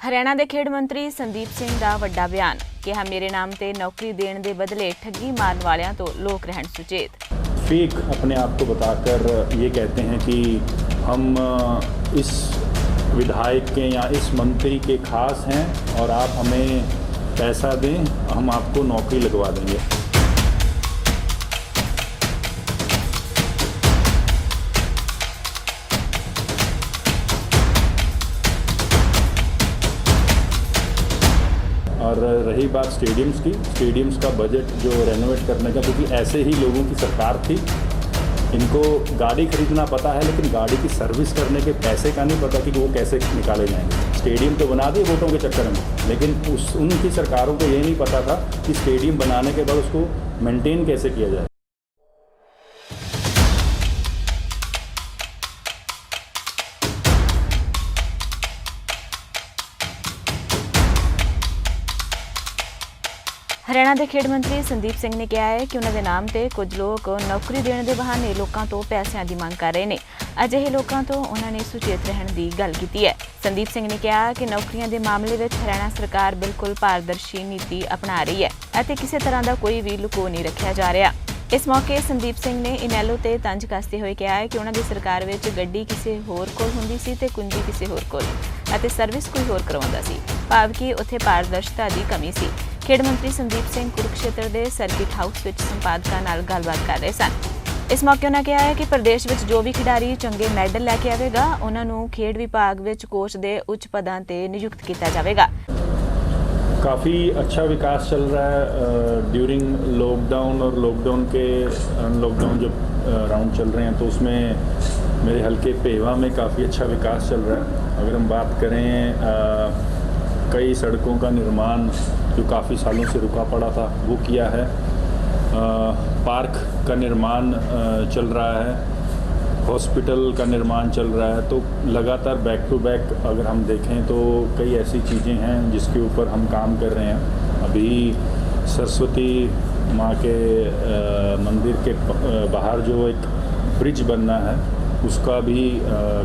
हरियाणा के खेड मंत्री संदीप सिंह का वड्डा बयान कहा, मेरे नाम ते नौकरी देने के बदले ठगी मारन वालियां तो लोग रहन सुचेत। फेक अपने आप को बताकर ये कहते हैं कि हम इस विधायक के या इस मंत्री के खास हैं और आप हमें पैसा दें, हम आपको नौकरी लगवा देंगे। और रही बात स्टेडियम्स की, स्टेडियम्स का बजट जो रेनोवेट करने का, क्योंकि ऐसे ही लोगों की सरकार थी, इनको गाड़ी खरीदना पता है लेकिन गाड़ी की सर्विस करने के पैसे का नहीं पता कि वो कैसे निकाले जाएंगे। स्टेडियम तो बना दिए वोटों के चक्कर में, लेकिन उनकी सरकारों को ये नहीं पता था कि स्टेडियम बनाने के बाद उसको मेंटेन कैसे किया जाए। हरियाणा के खेड मंत्री संदीप सिंह ने कहा है कि उन्होंने नाम ते कुछ लोग नौकरी देने के बहाने लोगों तो पैसों की मांग कर रहे हैं। अजिहे लोगों तो उन्होंने सुचेत रहने की गल की है। संदीप सिंह ने कहा कि नौकरियों के मामले में हरियाणा सरकार बिल्कुल पारदर्शी नीति अपना रही है और किसी तरह का कोई भी लुको नहीं रखा जा रहा। इस मौके संदीप सिंह ने इनैलो ते तंज कसते हुए कहा है कि उन्होंने सरकार में गड्डी किसी होर कोल हुंदी सी ते कुंजी किसी होर कोल अते सर्विस कोई होर करवाउंदा सी, भाव कि उत्थे पारदर्शिता की कमी सी। खेड मंत्री संदीप सिंह कुरुक्षेत्र के सर्किट हाउस में संपादकों नाल गलबात कर रहे सन। इस मौके उन्होंने कहा है कि प्रदेश में जो भी खिडारी चंगे मैडल लैके आवेगा उन्होंने खेड विभाग में कोच के उच्च पदों पर नियुक्त किया जाएगा। काफ़ी अच्छा विकास चल रहा है ड्यूरिंग लॉकडाउन, और लॉकडाउन जब राउंड चल रहे हैं तो उसमें मेरे हल्के पेहवा में काफ़ी अच्छा विकास चल रहा है। अगर हम बात करें कई सड़कों का निर्माण जो काफ़ी सालों से रुका पड़ा था वो किया है, पार्क का निर्माण चल रहा है, हॉस्पिटल का निर्माण चल रहा है। तो लगातार बैक टू बैक अगर हम देखें तो कई ऐसी चीज़ें हैं जिसके ऊपर हम काम कर रहे हैं। अभी सरस्वती माँ के मंदिर के बाहर जो एक ब्रिज बनना है उसका भी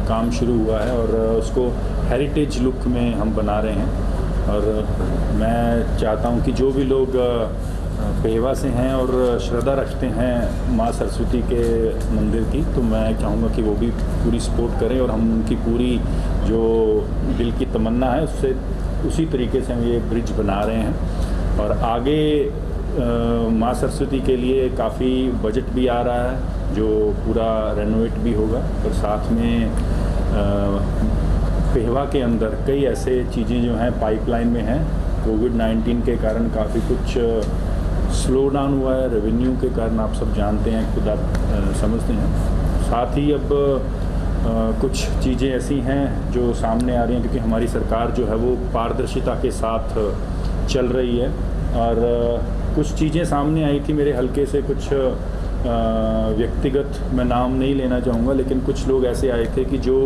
काम शुरू हुआ है और उसको हेरिटेज लुक में हम बना रहे हैं। और मैं चाहता हूं कि जो भी लोग पेहवा से हैं और श्रद्धा रखते हैं माँ सरस्वती के मंदिर की, तो मैं चाहूँगा कि वो भी पूरी सपोर्ट करें और हम उनकी पूरी जो दिल की तमन्ना है उससे उसी तरीके से हम ये ब्रिज बना रहे हैं। और आगे माँ सरस्वती के लिए काफ़ी बजट भी आ रहा है जो पूरा रेनोवेट भी होगा, और साथ में पेहवा के अंदर कई ऐसे चीज़ें जो हैं पाइपलाइन में हैं। कोविड-19 के कारण काफ़ी कुछ स्लो डाउन हुआ है, रेवेन्यू के कारण आप सब जानते हैं, खुद आप समझते हैं। साथ ही अब कुछ चीज़ें ऐसी हैं जो सामने आ रही हैं क्योंकि हमारी सरकार जो है वो पारदर्शिता के साथ चल रही है। और कुछ चीज़ें सामने आई थी मेरे हल्के से, कुछ व्यक्तिगत मैं नाम नहीं लेना चाहूँगा, लेकिन कुछ लोग ऐसे आए थे कि जो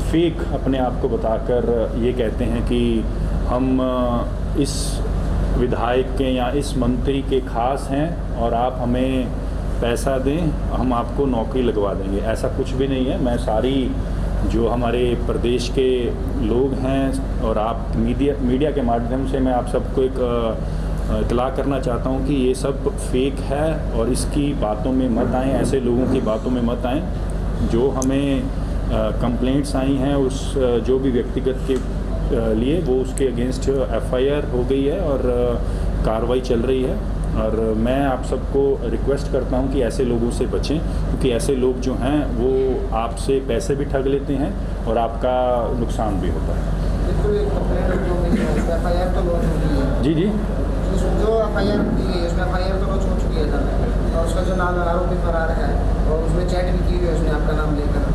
फेक अपने आप को बताकर ये कहते हैं कि हम इस विधायक के या इस मंत्री के खास हैं और आप हमें पैसा दें, हम आपको नौकरी लगवा देंगे। ऐसा कुछ भी नहीं है। मैं सारी जो हमारे प्रदेश के लोग हैं और आप मीडिया के माध्यम से मैं आप सबको एक इतला करना चाहता हूं कि ये सब फेक है और इसकी बातों में मत आएँ, ऐसे लोगों की बातों में मत आएँ। जो हमें कंप्लेंट्स आई हैं उस जो भी व्यक्तिगत के लिए वो उसके अगेंस्ट एफआईआर हो गई है और कार्रवाई चल रही है। और मैं आप सबको रिक्वेस्ट करता हूं कि ऐसे लोगों से बचें, क्योंकि ऐसे लोग जो हैं वो आपसे पैसे भी ठग लेते हैं और आपका नुकसान भी होता है। जी जी, जो एफआईआर दी गई है उसमें एफआईआर तो लॉन्च हो चुकी है और उसका जो नाम आरोपी फरार है और उसमें चैट भी की हुई है उसने आपका नाम लेकर।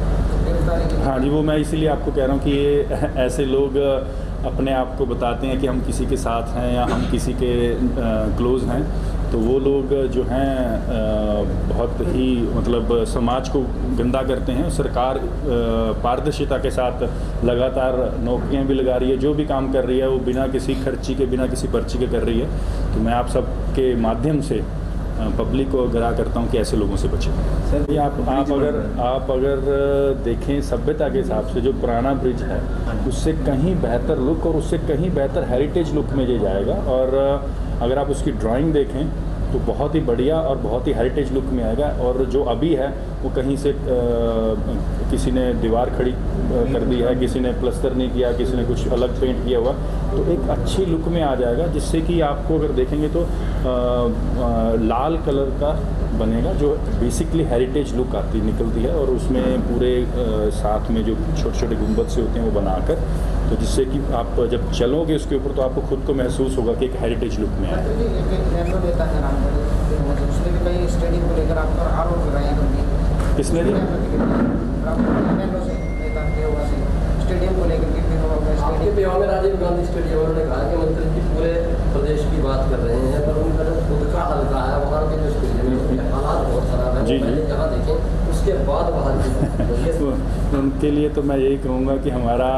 हाँ जी, वो मैं इसीलिए आपको कह रहा हूँ कि ये ऐसे लोग अपने आप को बताते हैं कि हम किसी के साथ हैं या हम किसी के क्लोज़ हैं, तो वो लोग जो हैं बहुत ही मतलब समाज को गंदा करते हैं। सरकार पारदर्शिता के साथ लगातार नौकरियां भी लगा रही है, जो भी काम कर रही है वो बिना किसी खर्ची के, बिना किसी पर्ची के कर रही है। तो मैं आप सब के माध्यम से पब्लिक को आगाह करता हूँ कि ऐसे लोगों से बचें। सर, ये आप अगर देखें सभ्यता के हिसाब से जो पुराना ब्रिज है उससे कहीं बेहतर लुक और उससे कहीं बेहतर हेरिटेज लुक में ये जाएगा। और अगर आप उसकी ड्राइंग देखें तो बहुत ही बढ़िया और बहुत ही हेरिटेज लुक में आएगा। और जो अभी है वो कहीं से किसी ने दीवार खड़ी कर दी है, किसी ने प्लस्तर नहीं किया, किसी ने कुछ अलग पेंट किया हुआ, तो एक अच्छी लुक में आ जाएगा, जिससे कि आपको अगर देखेंगे तो लाल कलर का बनेगा जो बेसिकली हेरिटेज लुक आती निकलती है। और उसमें पूरे साथ में जो छोटे छोटे गुंबद से होते हैं वो बनाकर, तो जिससे कि आप जब चलोगे उसके ऊपर तो आपको खुद को महसूस होगा कि एक हेरिटेज लुक में आएगा। उसने भी कई स्टेडियम को लेकर आप पर आरोप लगाए हैं गंभीर। किसने दिया? स्टेडियम को लेकर आपके बयान में राजीव गांधी स्टेडियम उन्होंने कहा कि मंत्री जी पूरे प्रदेश की बात कर रहे हैं, पर उनका जो खुद का हल्का है वहाँ के जो स्टेडियम है उनके हालात बहुत खराब है। जी, पहले जहाँ देखें उसके बाद बाहर की उनके लिए तो मैं यही कहूँगा कि हमारा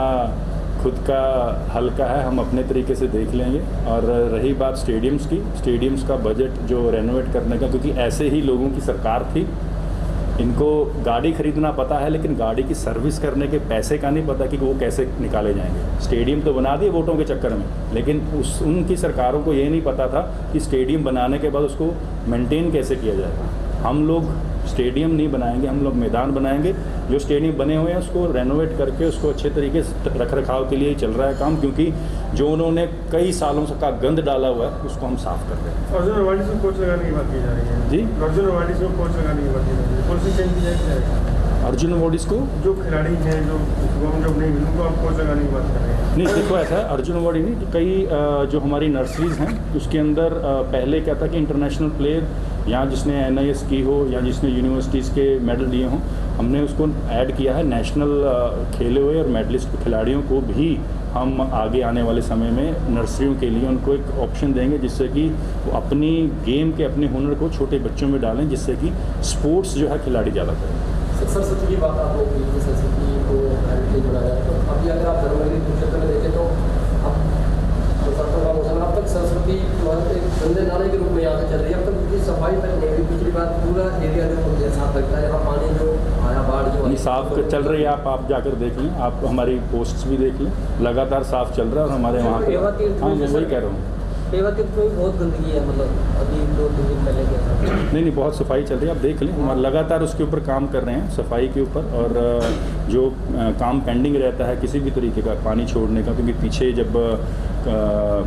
खुद का हल्का है, हम अपने तरीके से देख लेंगे। और रही बात स्टेडियम्स की, स्टेडियम्स का बजट जो रेनोवेट करने का, क्योंकि ऐसे ही लोगों की सरकार थी, इनको गाड़ी खरीदना पता है लेकिन गाड़ी की सर्विस करने के पैसे का नहीं पता कि वो कैसे निकाले जाएंगे। स्टेडियम तो बना दिए वोटों के चक्कर में, लेकिन उनकी सरकारों को ये नहीं पता था कि स्टेडियम बनाने के बाद उसको मेंटेन कैसे किया जाएगा। हम लोग स्टेडियम नहीं बनाएंगे, हम लोग मैदान बनाएंगे। जो स्टेडियम बने हुए हैं उसको रेनोवेट करके उसको अच्छे तरीके से रख रखाव के लिए ही चल रहा है काम, क्योंकि जो उन्होंने कई सालों से का गंद डाला हुआ है उसको हम साफ कर रहे हैं। अर्जुन रवाडी से कोच लगाने की बात की जा रही है जी, अर्जुन रवाडी से कोच लगाने की बात की जा रही है, पॉलिसी चेंज की जाएगी। अर्जुन अवार्डीज को जो खिलाड़ी हैं जो गवर्नमेंट जॉब नहीं मिली उनको आप कोच लगाने की बात कर रहे हैं। नहीं, देखो ऐसा है, अर्जुन अवार्ड ही नहीं, कई जो हमारी नर्सरीज हैं उसके अंदर पहले क्या था कि इंटरनेशनल प्लेयर या जिसने NIS की हो या जिसने यूनिवर्सिटीज़ के मेडल दिए हों, हमने उसको ऐड किया है। नेशनल खेले हुए और मेडलिस्ट खिलाड़ियों को भी हम आगे आने वाले समय में नर्सरियों के लिए उनको एक ऑप्शन देंगे, जिससे कि वो अपनी गेम के अपने हुनर को छोटे बच्चों में डालें, जिससे कि स्पोर्ट्स जो है खिलाड़ी ज़्यादा करें। सरस्वती की बात आपने की कि सरस्वती को हेरिटेज बनाया जाए, तो अभी अगर आप धर्मगिरी कुरुक्षेत्र में देखें तो अब बरसातों का मौसम, अब तक सरस्वती एक गंदे नाले के रूप में यहाँ से चल रही है। अब तक उसकी सफाई तक नहीं हुई। पिछली बार पूरा एरिया जो साफ लगता है, यहाँ पानी जो आया बाढ़ जो नहीं, साफ चल रही है। आप जाकर देख लें, आप हमारी पोस्ट्स भी देख लें, लगातार साफ चल रहा है। और हमारे वहाँ पे, हाँ मैं वही कह रहा हूँ, बहुत गंदगी है, मतलब अभी 2-3 दिन पहले क्या नहीं बहुत सफाई चल रही है। आप देख लें, हम लगातार उसके ऊपर काम कर रहे हैं, सफाई के ऊपर। और जो काम पेंडिंग रहता है किसी भी तरीके का पानी छोड़ने का, क्योंकि पीछे जब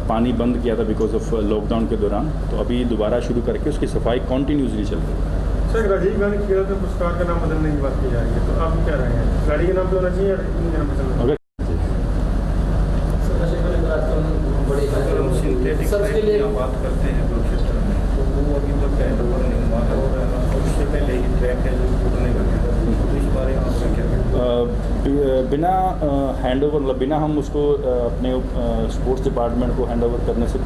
पानी बंद किया था बिकॉज ऑफ लॉकडाउन के दौरान, तो अभी दोबारा शुरू करके उसकी सफाई कॉन्टीन्यूसली चल रही है। सर, राजीव गांधी खेल रत्न पुरस्कार का नाम बदलने की बात की जा रही है, तो आप क्या रहे हैं, गाड़ी के नाम पे होना चाहिए या इनके नाम पे चलना चाहिए? बात करते हैं कुरुक्षेत्र में, तो वो अभी तक हैंड ओवर नहीं हुआ है और उससे पहले ही ट्रैक है जो टूटने लगे हैं, तो इस बारे में आपका क्या कहना है? बिना हैंड ओवर, मतलब बिना हम उसको अपने स्पोर्ट्स डिपार्टमेंट को हैंड ओवर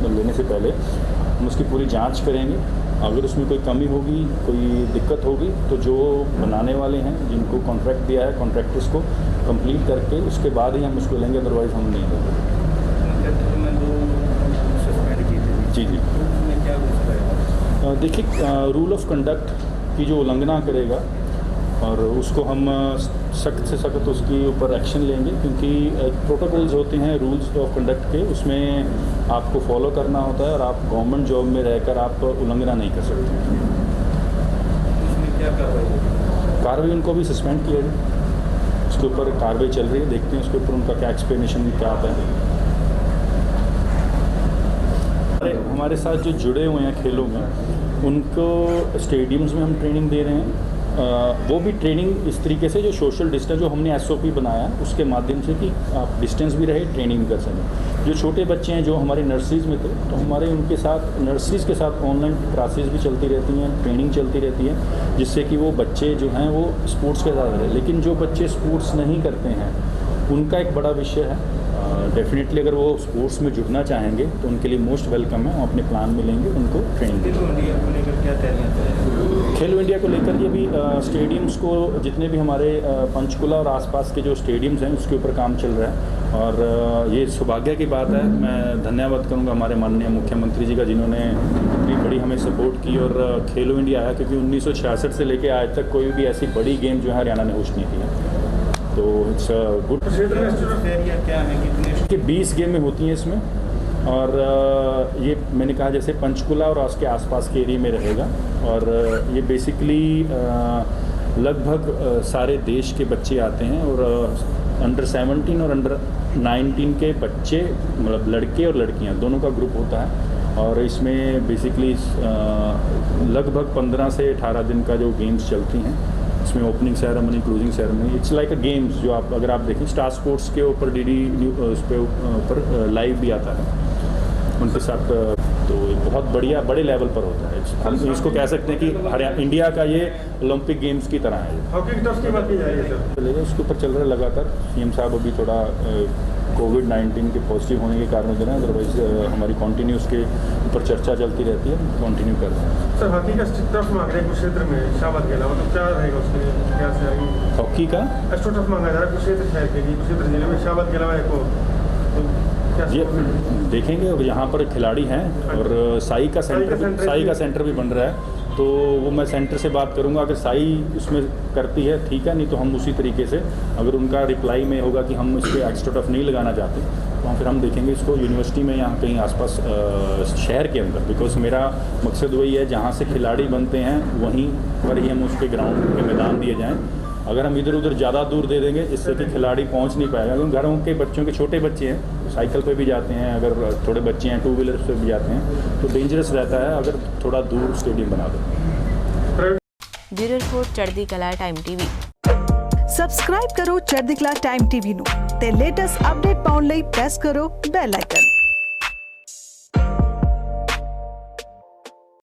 लेने से पहले हम उसकी पूरी जांच करेंगे। अगर उसमें कोई कमी होगी, कोई दिक्कत होगी, तो जो बनाने वाले हैं जिनको कॉन्ट्रैक्ट दिया है, कॉन्ट्रैक्टर्स को कंप्लीट करके उसके बाद ही हम उसको लेंगे, अदरवाइज़ हम नहीं लेंगे। जी जी, देखिए रूल ऑफ कंडक्ट की जो उल्लंघना करेगा और उसको हम सख्त से सख्त उसके ऊपर एक्शन लेंगे, क्योंकि प्रोटोकॉल्स होते हैं रूल्स ऑफ कंडक्ट के, उसमें आपको फॉलो करना होता है और आप गवर्नमेंट जॉब में रहकर आप उल्लंघना नहीं कर सकते। इसमें क्या कार्रवाई उनको भी सस्पेंड किया जाए, उसके ऊपर कार्रवाई चल रही है, देखते हैं उसके ऊपर उनका क्या एक्सप्लेनेशन क्या आता है। हमारे साथ जो जुड़े हुए हैं खेलों में, उनको स्टेडियम्स में हम ट्रेनिंग दे रहे हैं। वो भी ट्रेनिंग इस तरीके से जो सोशल डिस्टेंस जो हमने SOP बनाया उसके माध्यम से कि आप डिस्टेंस भी रहे, ट्रेनिंग भी कर सकें। जो छोटे बच्चे हैं जो हमारे नर्सरीज़ में थे, तो हमारे उनके साथ नर्सरीज़ के साथ ऑनलाइन क्लासेस भी चलती रहती हैं, ट्रेनिंग चलती रहती है, जिससे कि वो बच्चे जो हैं वो स्पोर्ट्स के साथ रहे। लेकिन जो बच्चे स्पोर्ट्स नहीं करते हैं उनका एक बड़ा विषय है डेफिनेटली अगर वो स्पोर्ट्स में जुड़ना चाहेंगे तो उनके लिए मोस्ट वेलकम है, हम अपने प्लान में लेंगे, उनको ट्रेनिंग खेलो इंडिया को लेकर क्या तैयारियां हैं? खेलो इंडिया को लेकर ये भी स्टेडियम्स को, जितने भी हमारे पंचकुला और आसपास के जो स्टेडियम्स हैं उसके ऊपर काम चल रहा है। और ये सौभाग्य की बात है, मैं धन्यवाद करूंगा हमारे माननीय मुख्यमंत्री जी का, जिन्होंने इतनी बड़ी हमें सपोर्ट की और खेलो इंडिया आया, क्योंकि 1966 से लेकर आज तक कोई भी ऐसी बड़ी गेम जो है हरियाणा ने होस्ट नहीं की। तो इट्स गुड। एरिया क्या है, कितने 20 गेमें होती हैं इसमें, और ये मैंने कहा जैसे पंचकुला और उसके आसपास के एरिया में रहेगा। और ये बेसिकली लगभग सारे देश के बच्चे आते हैं, और अंडर 17 और अंडर 19 के बच्चे, मतलब लड़के और लड़कियां दोनों का ग्रुप होता है। और इसमें बेसिकली लगभग 15 से 18 दिन का जो गेम्स चलती हैं, इसमें opening ceremony, closing ceremony, it's like a games जो आप अगर आप देखें स्टार स्पोर्ट्स के ऊपर डीडी उस पे ऊपर लाइव भी आता है उनके साथ। तो बहुत बढ़िया बड़े लेवल पर होता है। हम इसको कह सकते हैं कि हरियाणा इंडिया का ये ओलंपिक गेम्स की तरह है। हॉकी की तरफ की बात की जा रही है सर, चलेगा उसके ऊपर चल रहा है लगातार। सीएम साहब अभी थोड़ा कोविड-19 के पॉजिटिव होने के कारण दे रहे हैं, अदरवाइज हमारी कंटिन्यू उसके ऊपर चर्चा चलती रहती है, कंटिन्यू कर रहे हैं। सर हॉकी का टर्फ मांग रहे हैं कुछ क्षेत्र में, शाबाद खेला मतलब क्या रहेगा उसके लिए, क्या से आएगी? हॉकी का एस्ट्रो टर्फ मांगा जा रहा है कुछ क्षेत्र शहर के लिए, कुछ क्षेत्र जिले में शाबाद खेला है को, तो क्या ये देखेंगे। और यहाँ पर खिलाड़ी हैं, और साई का सेंटर भी बन रहा है, तो वो मैं सेंटर से बात करूंगा। अगर साई उसमें करती है ठीक है, नहीं तो हम उसी तरीके से, अगर उनका रिप्लाई में होगा कि हम इस पर एक्स्ट्रा टफ नहीं लगाना चाहते, तो फिर हम देखेंगे इसको यूनिवर्सिटी में, यहाँ कहीं आसपास शहर के अंदर। बिकॉज मेरा मकसद वही है, जहाँ से खिलाड़ी बनते हैं वहीं पर ही हम उसके ग्राउंड के मैदान दिए जाएँ। अगर हम इधर उधर ज़्यादा दूर दे देंगे, इससे कि खिलाड़ी पहुंच नहीं पाएगा, क्योंकि घरों के बच्चों के छोटे बच्चे हैं, साइकिल पे भी जाते हैं, अगर थोड़े बच्चे हैं 2 व्हीलर पे भी जाते हैं, तो डेंजरस रहता है अगर थोड़ा दूर स्टेडियम बना दो। ब्यूरो रिपोर्ट चढ़दी कला टाइम टीवी। સબસ્ક્રાઇબ કરો ચડદી કલા ટાઈમ ટીવી નું તે લેટેસ્ટ અપડેટ પાઉં લઈ પ્રેસ કરો બેલ આઇકન।